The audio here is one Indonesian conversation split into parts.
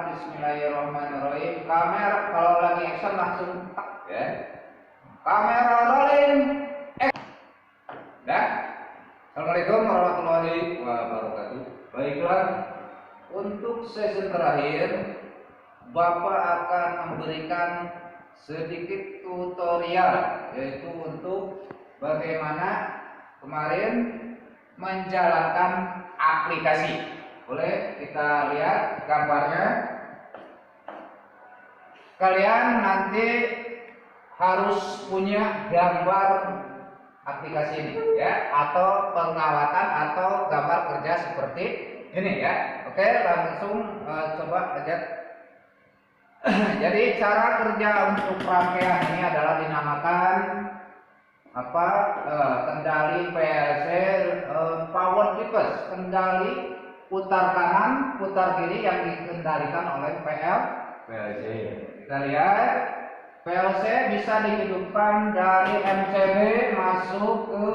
Bismillahirrahmanirrahim. Kamera kalau lagi action langsung tak ya. Kamera rolling. Dah. Assalamualaikum warahmatullahi wabarakatuh. Baiklah, untuk sesi terakhir Bapak akan memberikan sedikit tutorial, yaitu untuk bagaimana kemarin menjalankan aplikasi. Boleh kita lihat gambarnya. Kalian nanti harus punya gambar aplikasi ini ya, atau pengawatan atau gambar kerja seperti ini ya. Oke, langsung coba lihat. Jadi cara kerja untuk rangkaian ini adalah dinamakan kendali PLC power reverse, kendali putar kanan, putar kiri yang dikendalikan oleh PLC. Kita lihat, PLC bisa dihidupkan dari MCB masuk ke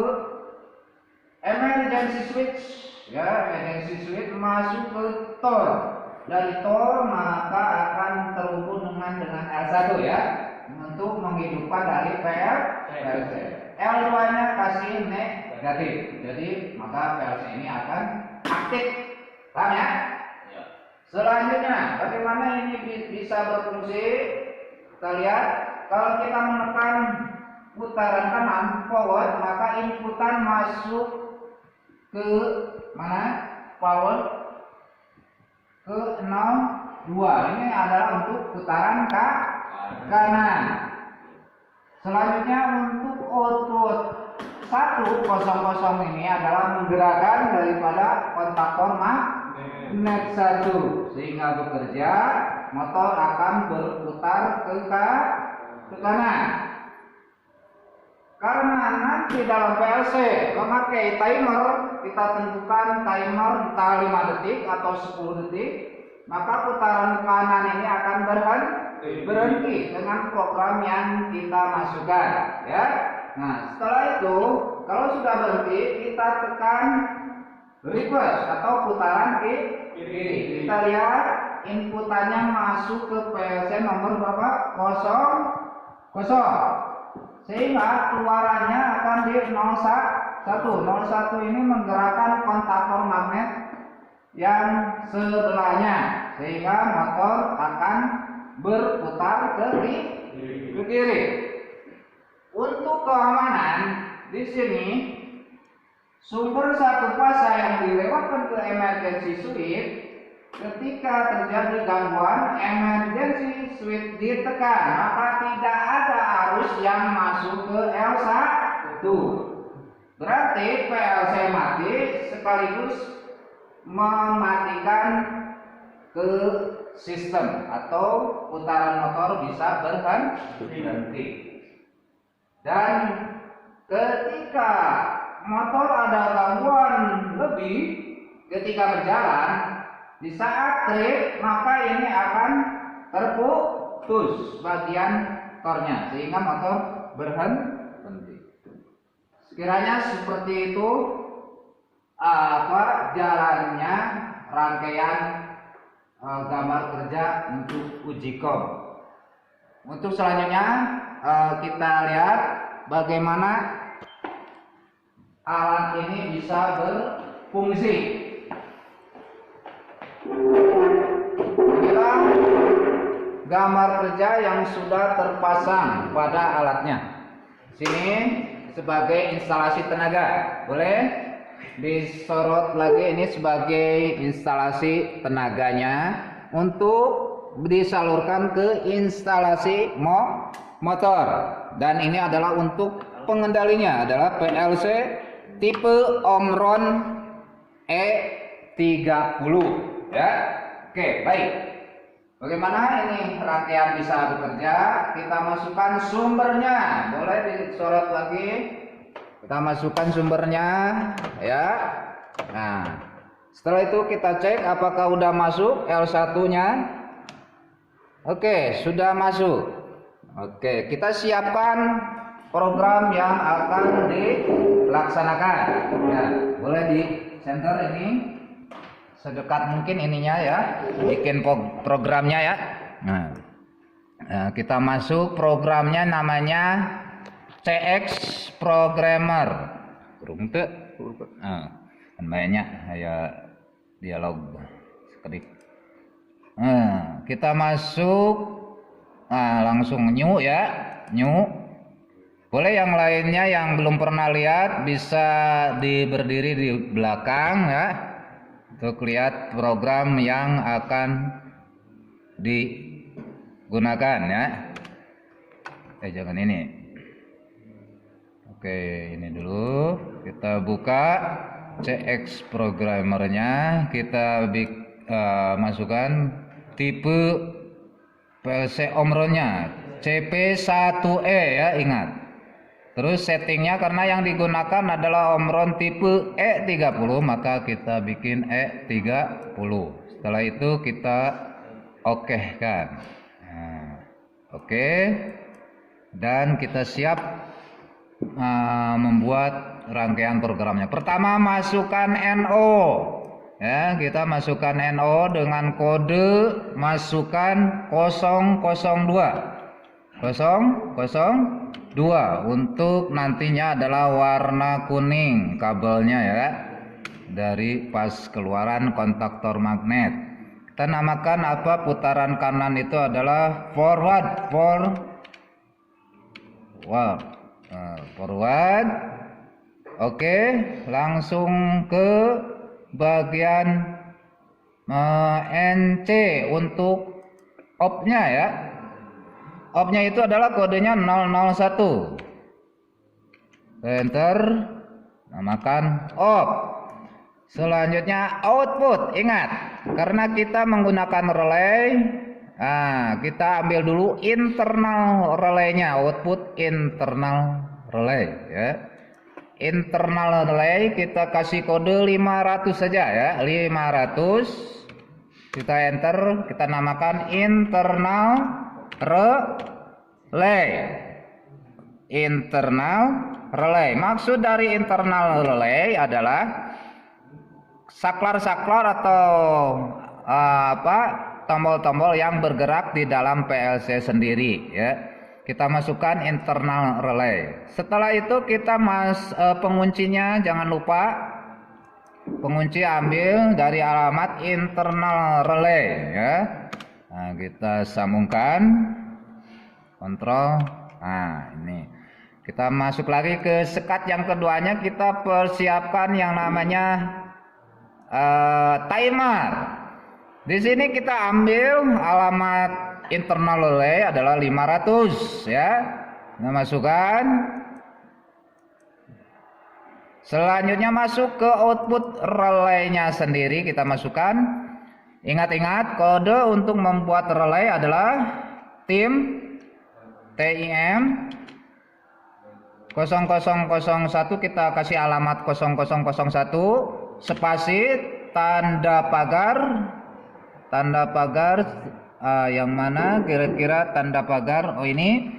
emergency switch, ya, emergency switch masuk ke TOR. Dari TOR maka akan terhubung dengan L1 ya, untuk menghidupkan dari PLC. L2-nya kasih negatif, jadi maka PLC ini akan aktif. Paham ya? Ya. Selanjutnya, bagaimana ini bisa berfungsi? Kita lihat, kalau kita menekan putaran kanan forward, maka inputan masuk ke mana? Power ke 02. Ini adalah untuk putaran kanan. Selanjutnya untuk output 100 ini adalah menggerakkan daripada kontaktor magnet 1 sehingga bekerja, motor akan berputar ke kanan. Karena nanti dalam PLC memakai timer, kita tentukan timer entah 5 detik atau 10 detik, maka putaran kanan ini akan berhenti dengan program yang kita masukkan ya. Nah, setelah itu kalau sudah berhenti, kita tekan reverse atau putaran kiri. Kita lihat inputannya masuk ke PLC nomor berapa? 00. Sehingga keluarannya akan di 01. 01 ini menggerakkan kontaktor magnet yang sebelahnya, sehingga motor akan berputar ke kiri. Untuk keamanan di sini sumber satu fasa yang dilewatkan ke emergency switch, ketika terjadi gangguan emergency switch ditekan, maka tidak ada arus yang masuk ke L1. Berarti PLC mati sekaligus mematikan ke sistem atau putaran motor bisa berhenti. Dan ketika motor ada gangguan lebih ketika berjalan, di saat trip maka ini akan terputus bagian tornya sehingga motor berhenti. Sekiranya seperti itu jalannya rangkaian gambar kerja untuk uji kom. Untuk selanjutnya kita lihat bagaimana alat ini bisa berfungsi. Inilah gambar kerja yang sudah terpasang pada alatnya. Sini sebagai instalasi tenaga. Boleh disorot lagi, ini sebagai instalasi tenaganya untuk disalurkan ke instalasi motor. Dan ini adalah untuk pengendalinya adalah PLC tipe Omron E30 ya. Oke, baik. Bagaimana ini rangkaian bisa bekerja? Kita masukkan sumbernya. Boleh disorot lagi. Kita masukkan sumbernya ya. Nah, setelah itu kita cek apakah udah masuk L1-nya. Oke, sudah masuk. Oke, kita siapkan program yang akan dilaksanakan. Ya, boleh di center ini. sedekat mungkin ininya ya, bikin programnya ya. Nah, kita masuk programnya namanya CX Programmer. Burung tuh, kan banyak kayak dialog sekedik. Kita masuk, langsung new ya, new. Boleh yang lainnya yang belum pernah lihat bisa berdiri di belakang ya, untuk lihat program yang akan digunakan ya. Jangan ini. Oke, ini dulu kita buka CX Programmernya, kita masukkan tipe PLC Omronnya CP1E ya, ingat. Terus settingnya karena yang digunakan adalah Omron tipe E30, maka kita bikin E30. Setelah itu kita oke-kan. Oke. Dan kita siap membuat rangkaian programnya. Pertama masukkan NO. Ya, kita masukkan NO dengan kode masukkan 002. 002 untuk nantinya adalah warna kuning kabelnya ya, dari pas keluaran kontaktor magnet. Kita namakan apa, putaran kanan itu adalah forward. Oke, langsung ke bagian NC untuk op-nya ya. Op-nya itu adalah kodenya 001. Enter, namakan op. Selanjutnya output. Ingat, karena kita menggunakan relay, kita ambil dulu internal relaynya, output internal relay ya. Internal relay kita kasih kode 500 saja ya, 500. Kita enter, kita namakan internal relay. Internal relay. Maksud dari internal relay adalah saklar-saklar atau tombol-tombol yang bergerak di dalam PLC sendiri ya. Kita masukkan internal relay. Setelah itu kita penguncinya jangan lupa, pengunci ambil dari alamat internal relay ya. Nah, kita sambungkan kontrol. Nah, ini kita masuk lagi ke sekat yang keduanya, kita persiapkan yang namanya timer. Di sini kita ambil alamat internal relay adalah 500 ya. Kita masukkan. Selanjutnya masuk ke output relaynya sendiri, kita masukkan. Ingat-ingat kode untuk membuat relay adalah TIM 0001, kita kasih alamat 0001 spasi tanda pagar yang mana kira-kira tanda pagar. Oh, ini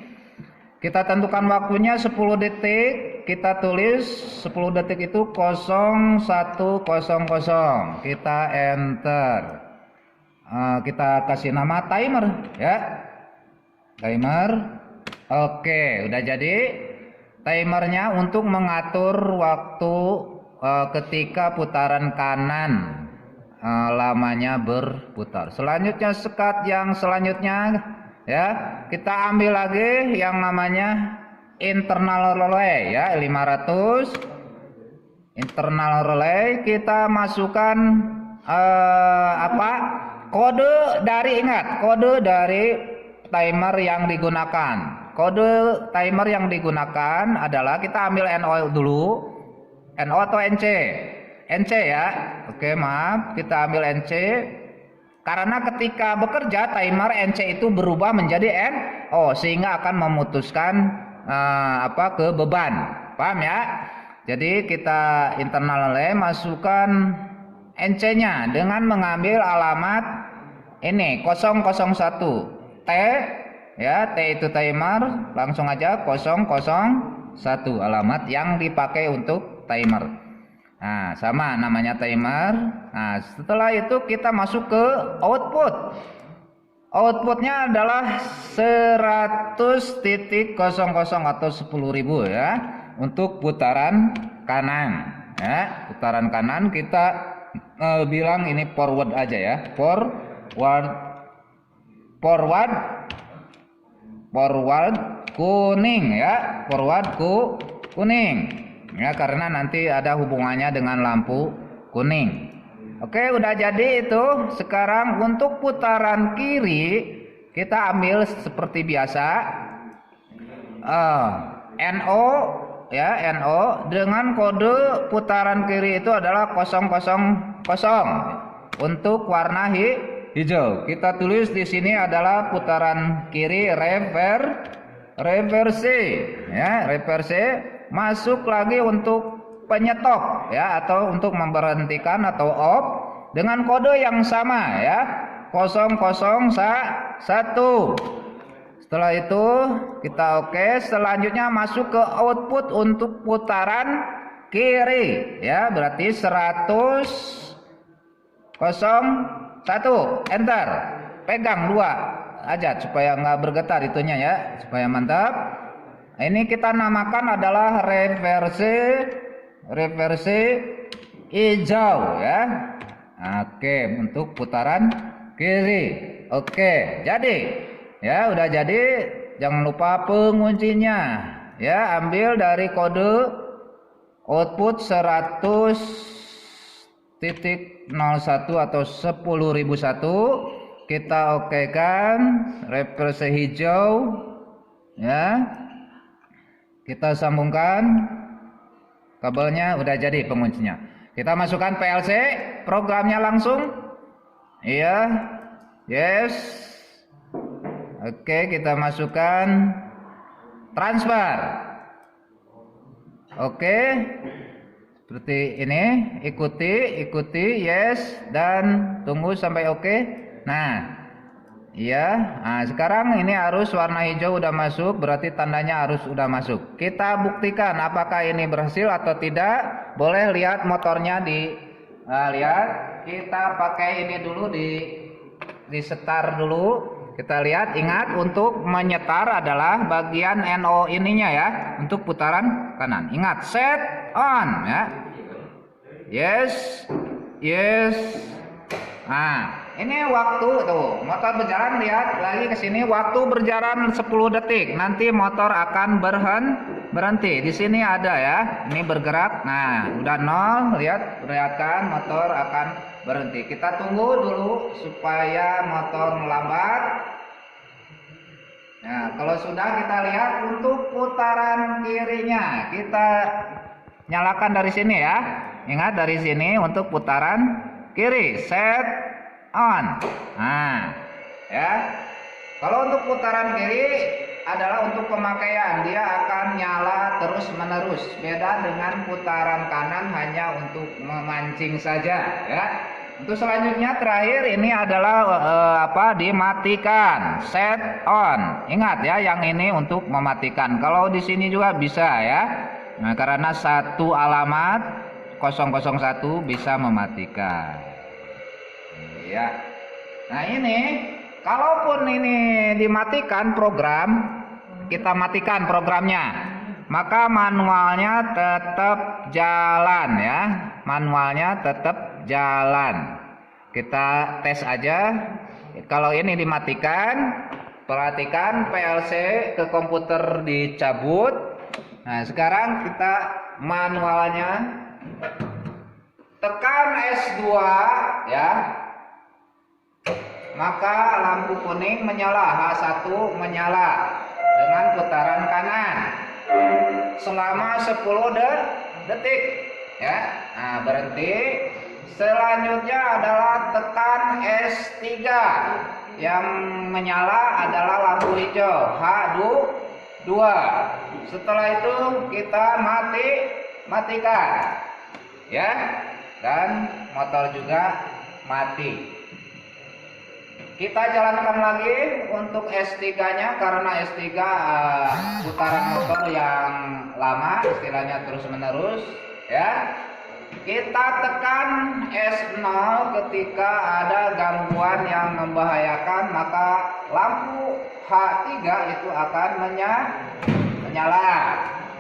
kita tentukan waktunya 10 detik, kita tulis 10 detik itu 0100, kita enter. Kita kasih nama timer ya, timer. Oke, udah jadi timernya untuk mengatur waktu ketika putaran kanan lamanya berputar. Selanjutnya sekat yang selanjutnya ya, kita ambil lagi yang namanya internal relay ya, 500 internal relay. Kita masukkan kode dari, ingat, kode dari timer yang digunakan. Kode timer yang digunakan adalah, kita ambil NO dulu, NO atau NC? NC ya. Oke, maaf, kita ambil NC. Karena ketika bekerja timer NC itu berubah menjadi NO sehingga akan memutuskan ke beban. Paham ya? Jadi kita internal relay masukkan NC-nya dengan mengambil alamat ini 001 T ya, T itu timer, langsung aja 001 alamat yang dipakai untuk timer. Nah, sama namanya timer. Nah, setelah itu kita masuk ke output. Outputnya adalah 100.00 atau 10.000 ya, untuk putaran kanan. Ya, putaran kanan kita bilang ini forward aja ya, forward kuning ya, kuning ya, karena nanti ada hubungannya dengan lampu kuning. Oke, udah jadi itu. Sekarang untuk putaran kiri kita ambil seperti biasa, NO ya, NO dengan kode putaran kiri itu adalah 000 untuk warna hijau. Kita tulis di sini adalah putaran kiri reverse ya, reverse. Masuk lagi untuk penyetop ya, atau untuk memberhentikan atau off dengan kode yang sama ya, 001. Setelah itu kita oke. Selanjutnya masuk ke output untuk putaran kiri ya, berarti 100.01, enter. Pegang 2 aja supaya nggak bergetar itunya ya, supaya mantap. Ini kita namakan adalah reverse hijau ya. Oke, untuk putaran kiri. Oke, jadi ya, udah jadi. Jangan lupa penguncinya ya, ambil dari kode output 100.01 atau 10.001. Kita okekan reverse hijau ya. Kita sambungkan kabelnya, udah jadi penguncinya. Kita masukkan PLC programnya langsung. Iya. Yes. Oke, kita masukkan transfer. Oke. Seperti ini, ikuti, yes, dan tunggu sampai oke. Nah, iya. Nah, sekarang ini arus warna hijau udah masuk, berarti tandanya arus udah masuk. Kita buktikan apakah ini berhasil atau tidak. Boleh lihat motornya lihat. Kita pakai ini dulu, di setar dulu. Kita lihat, ingat untuk menyetar adalah bagian NO ininya ya, untuk putaran kanan. Ingat, set on ya. Yes. Nah, ini waktu tuh, motor berjalan, lihat lagi ke sini, waktu berjalan 10 detik. Nanti motor akan berhenti. Di sini ada ya, ini bergerak. Nah, udah 0, lihat, perlihatkan motor akan berhenti. Kita tunggu dulu supaya motor melambat. Nah, kalau sudah, kita lihat untuk putaran kirinya. Kita nyalakan dari sini ya. Ingat, dari sini untuk putaran kiri, set on. Nah, ya. Kalau untuk putaran kiri adalah untuk pemakaian, dia akan nyala terus menerus. Beda dengan putaran kanan, hanya untuk memancing saja, ya. Untuk selanjutnya terakhir ini adalah dimatikan, set on. Ingat ya, yang ini untuk mematikan. Kalau di sini juga bisa ya. Nah, karena satu alamat 001 bisa mematikan. Ya. Nah, ini kalaupun ini dimatikan program, kita matikan programnya, maka manualnya tetap jalan ya. Manualnya tetap jalan. Kita tes aja. Kalau ini dimatikan, perhatikan PLC ke komputer dicabut. Nah, sekarang kita manualnya tekan S2 ya. Maka lampu kuning menyala, H1 menyala dengan putaran kanan selama 10 detik ya. Nah, berhenti. Selanjutnya adalah tekan S3, yang menyala adalah lampu hijau, H2. Setelah itu kita matikan ya, dan motor juga mati. Kita jalankan lagi untuk S3-nya, karena S3 putaran motor yang lama, istilahnya terus menerus ya. Kita tekan S0 ketika ada gangguan yang membahayakan, maka lampu H3 itu akan menyala.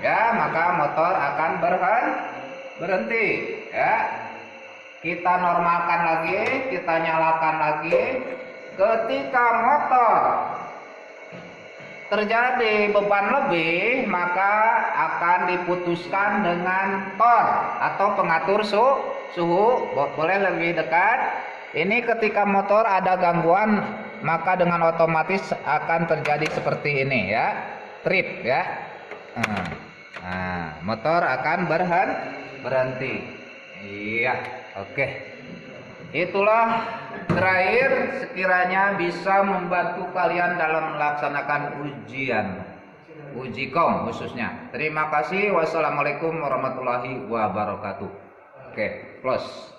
Ya, maka motor akan berhenti. Ya. Kita normalkan lagi, kita nyalakan lagi. Ketika motor terjadi beban lebih, maka akan diputuskan dengan tor atau pengatur suhu. Boleh lebih dekat. Ini ketika motor ada gangguan, maka dengan otomatis akan terjadi seperti ini ya, trip ya. Nah, motor akan berhenti. Iya, oke. Itulah terakhir, sekiranya bisa membantu kalian dalam melaksanakan uji kom khususnya. Terima kasih. Wassalamualaikum warahmatullahi wabarakatuh. Oke, close.